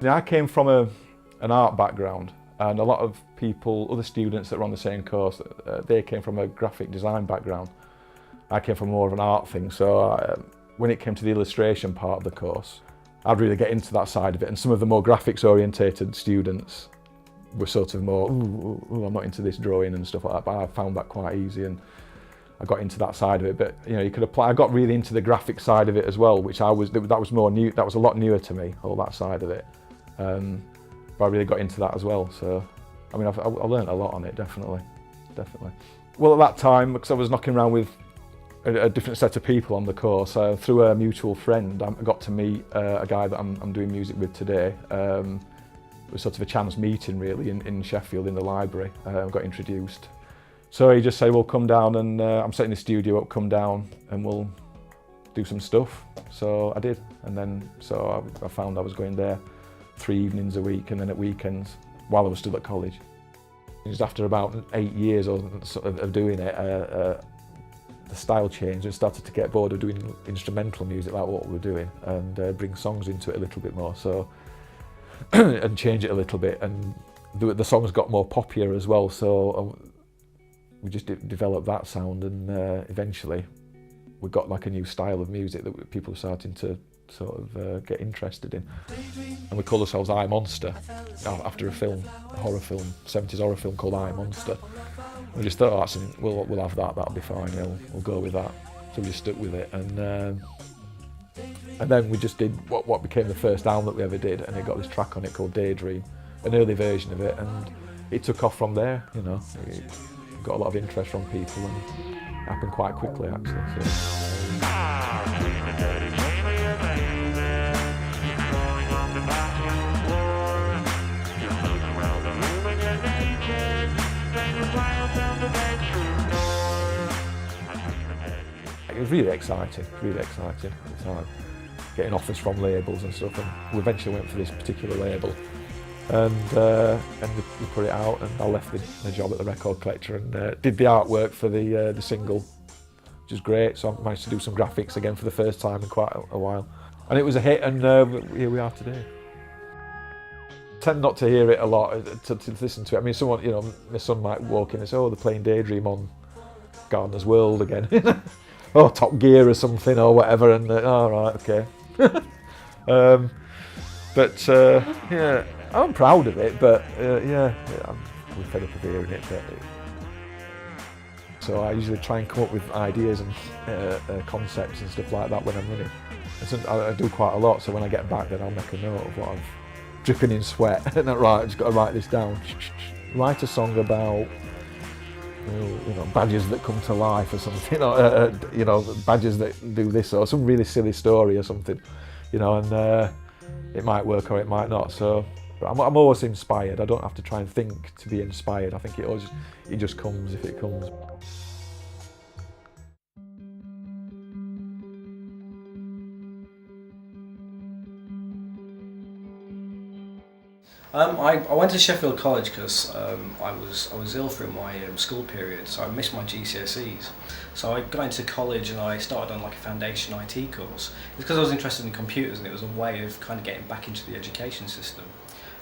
I came from an art background, and a lot of people, other students that were on the same course, they came from a graphic design background. I came from more of an art thing, so when it came to the illustration part of the course, I'd really get into that side of it, and some of the more graphics orientated students were sort of more, ooh, I'm not into this drawing and stuff like that, but I found that quite easy and I got into that side of it. But you know, you could apply, I got really into the graphic side of it as well, which that was more new, that was a lot newer to me, all that side of it. But I really got into that as well, so I mean I learned a lot on it, definitely. Well, at that time, because I was knocking around with a different set of people on the course, through a mutual friend I got to meet a guy that I'm doing music with today. It was sort of a chance meeting really in Sheffield in the library. Got introduced. So he just said, well, come down and I'm setting the studio up, come down and we'll do some stuff. So I did, and then so I found I was going there 3 evenings a week, and then at weekends while I was still at college. Just after about 8 years of doing it, the style changed and started to get bored of doing instrumental music like what we were doing, and bring songs into it a little bit more, so and change it a little bit, and the songs got more popular as well, so we just developed that sound, and eventually we got like a new style of music that people were starting to sort of get interested in. And we called ourselves I Monster, after a film, a horror film, 70s horror film called I Monster. We just thought, oh, we'll have that, that'll be fine, we'll go with that. So we just stuck with it, and then we just did what became the first album that we ever did, and it got this track on it called Daydream, an early version of it, and it took off from there, you know. It got a lot of interest from people, and it happened quite quickly actually. So. It was really exciting at the time, getting offers from labels and stuff, and we eventually went for this particular label, and we put it out, and I left the job at the record collector and did the artwork for the single, which is great, so I managed to do some graphics again for the first time in quite a while, and it was a hit, and here we are today. I tend not to hear it a lot, to listen to it. I mean, someone, you know, my son might walk in and say, oh, they're playing Daydream on Gardener's World again. Or Top Gear or something or whatever, and oh right, okay. Yeah, I'm proud of it, but yeah, we're fed up of hearing it. So I usually try and come up with ideas and concepts and stuff like that when I'm running. And so I do quite a lot, so when I get back then I'll make a note of what I've dripping in sweat, and right, I've just got to write this down. Write a song about, you know, badgers that come to life or something, or, you know, badgers that do this, or some really silly story or something, you know, and it might work or it might not. So I'm always inspired. I don't have to try and think to be inspired. I think it just comes if it comes. I went to Sheffield College because I was ill through my school period, so I missed my GCSEs. So I got into college and I started on like a foundation IT course. It's because I was interested in computers, and it was a way of kind of getting back into the education system.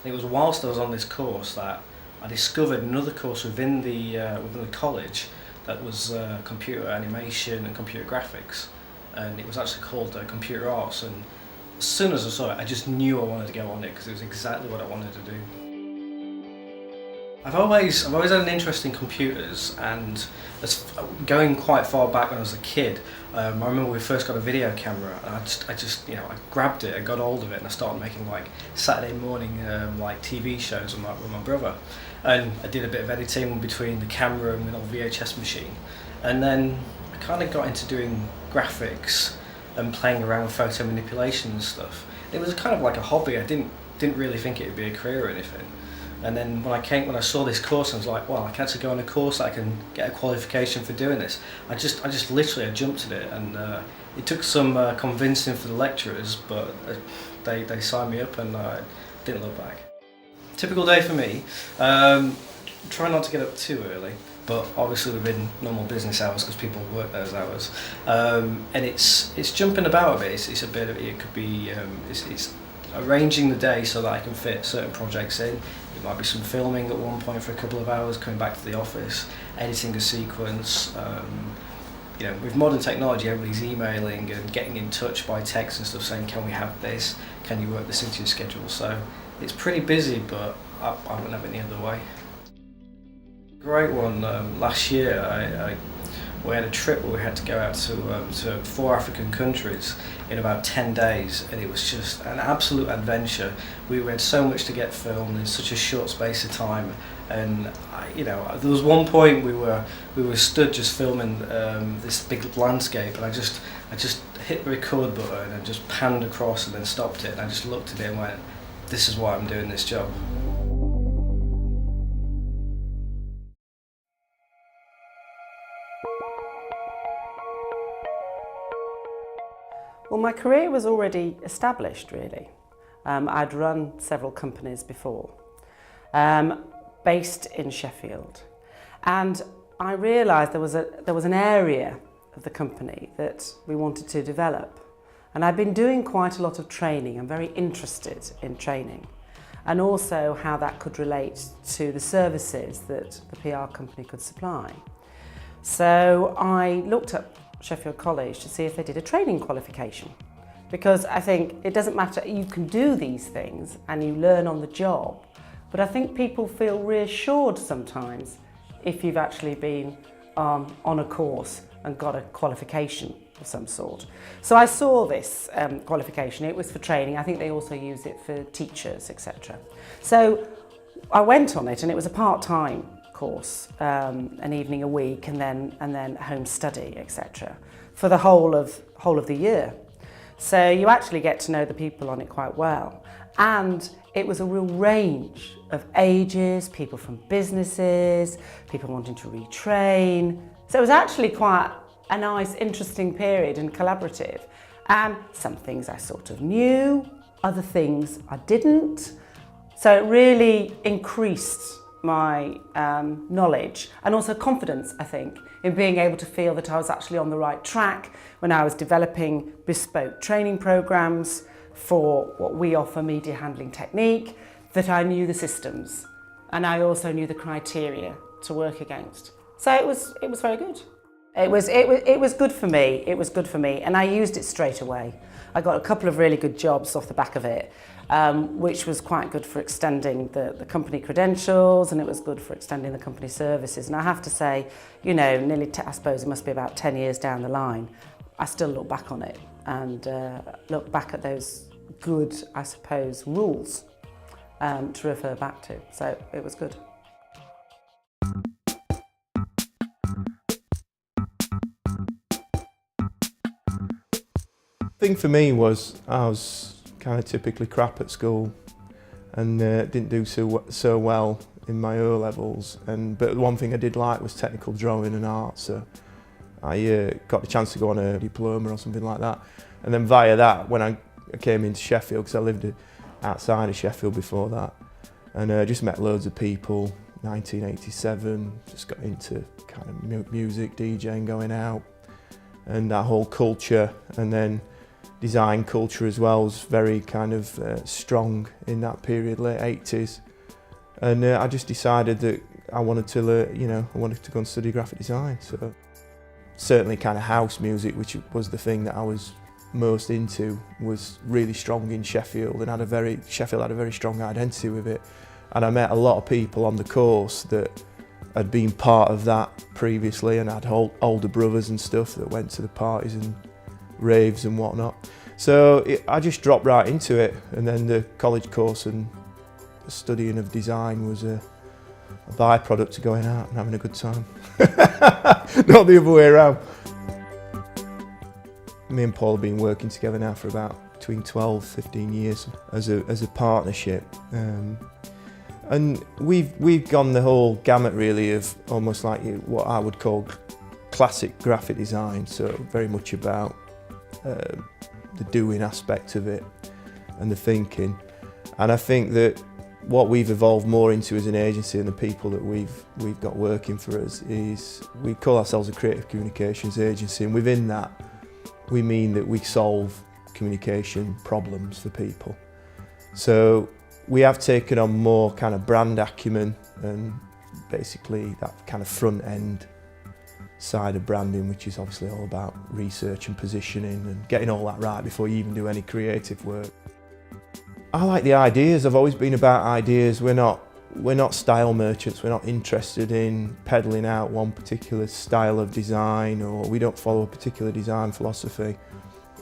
And it was whilst I was on this course that I discovered another course within the college that was computer animation and computer graphics, and it was actually called computer arts. And as soon as I saw it, I just knew I wanted to go on it because it was exactly what I wanted to do. I've always had an interest in computers, and going quite far back when I was a kid, I remember we first got a video camera, and I just you know, I grabbed it, I got hold of it, and I started making like Saturday morning like TV shows with my brother, and I did a bit of editing between the camera and an old VHS machine, and then I kind of got into doing graphics and playing around with photo manipulation and stuff. It was kind of like a hobby. I didn't really think it would be a career or anything. And then when I saw this course, I was like, well, I can actually go on a course, I can get a qualification for doing this. I just literally jumped at it, and it took some convincing for the lecturers, but they signed me up, and I didn't look back. Typical day for me. Try not to get up too early, but obviously within normal business hours because people work those hours. And it's jumping about a bit. It's a bit of it could be it's arranging the day so that I can fit certain projects in. It might be some filming at one point for a couple of hours, coming back to the office, editing a sequence. You know, with modern technology, everybody's emailing and getting in touch by text and stuff saying, can we have this? Can you work this into your schedule? So it's pretty busy, but I wouldn't have it any other way. Great one. Last year, we had a trip where we had to go out to 4 African countries in about 10 days, and it was just an absolute adventure. We had so much to get filmed in such a short space of time, and you know, there was one point we were stood just filming this big landscape, and I just hit the record button and just panned across and then stopped it, and I just looked at it and went, "This is why I'm doing this job." Well, my career was already established, really. I'd run several companies before, based in Sheffield, and I realised there was an area of the company that we wanted to develop, and I'd been doing quite a lot of training. I'm very interested in training, and also how that could relate to the services that the PR company could supply. So I looked up Sheffield College to see if they did a training qualification, because I think it doesn't matter, you can do these things and you learn on the job, but I think people feel reassured sometimes if you've actually been on a course and got a qualification of some sort. So I saw this qualification. It was for training. I think they also use it for teachers, etc. So I went on it, and it was a part-time course, an evening a week, and then home study, etc., for the whole of the year. So you actually get to know the people on it quite well, and it was a real range of ages, people from businesses, people wanting to retrain. So it was actually quite a nice, interesting period and collaborative. And some things I sort of knew, other things I didn't. So it really increased my knowledge and also confidence, I think, in being able to feel that I was actually on the right track when I was developing bespoke training programs for what we offer, media handling technique, that I knew the systems and I also knew the criteria to work against. So it was very good. It was good for me. It was good for me, and I used it straight away. I got a couple of really good jobs off the back of it, which was quite good for extending the company credentials, and it was good for extending the company services. And I have to say, you know, I suppose it must be about 10 years down the line, I still look back on it and look back at those good, I suppose, rules to refer back to. So it was good. The thing for me was I was kind of typically crap at school and didn't do so well in my O levels. But one thing I did like was technical drawing and art, so I got the chance to go on a diploma or something like that. And then via that, when I came into Sheffield, because I lived outside of Sheffield before that, and just met loads of people. 1987, just got into kind of music, DJing, going out, and that whole culture, and then design culture as well was very kind of strong in that period, late 80s. And I just decided that I wanted to learn, you know, I wanted to go and study graphic design. So certainly kind of house music, which was the thing that I was most into, was really strong in Sheffield, and Sheffield had a very strong identity with it. And I met a lot of people on the course that had been part of that previously, and I had older brothers and stuff that went to the parties and raves and whatnot. So I just dropped right into it, and then the college course and the studying of design was a byproduct of going out and having a good time. Not the other way around. Me and Paul have been working together now for about between 12, 15 years as a partnership. And we've gone the whole gamut really of almost like what I would call classic graphic design, so very much about the doing aspect of it and the thinking. And I think that What we've evolved more into as an agency and the people that we've got working for us is we call ourselves a creative communications agency, and within that we mean that we solve communication problems for people. So we have taken on more kind of brand acumen and basically that kind of front end side of branding, which is obviously all about research and positioning and getting all that right before you even do any creative work. I like the ideas. I've always been about ideas. We're not style merchants. We're not interested in peddling out one particular style of design, or we don't follow a particular design philosophy.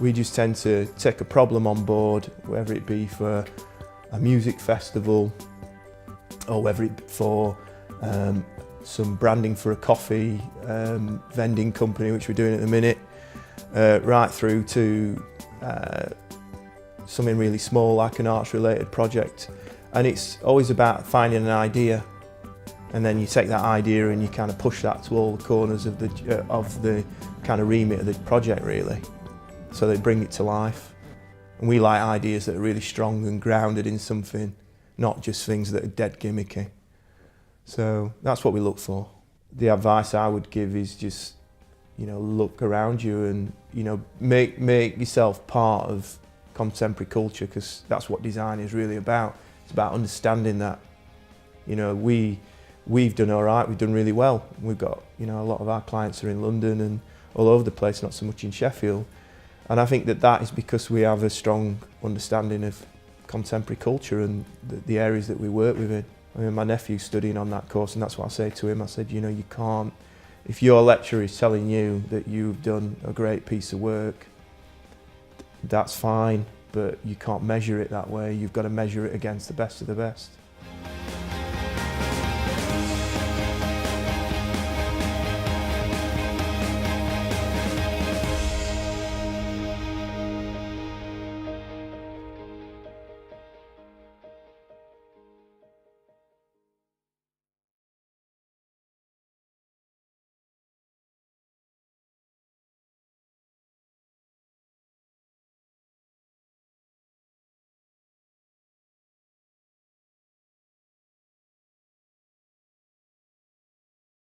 We just tend to take a problem on board, whether it be for a music festival or whether it be for some branding for a coffee vending company, which we're doing at the minute, right through to something really small like an arts related project. And it's always about finding an idea, and then you take that idea and you kind of push that to all the corners of the kind of remit of the project really, so they bring it to life. And we like ideas that are really strong and grounded in something, not just things that are dead gimmicky. So that's what we look for. The advice I would give is just, look around you and, make yourself part of contemporary culture, because that's what design is really about. It's about understanding that. We've done all right, we've done really well. We've got, a lot of our clients are in London and all over the place, not so much in Sheffield. And I think that is because we have a strong understanding of contemporary culture and the areas that we work within. I mean, my nephew's studying on that course, and that's what I say to him. I said, you can't, if your lecturer is telling you that you've done a great piece of work, that's fine, but you can't measure it that way. You've got to measure it against the best of the best.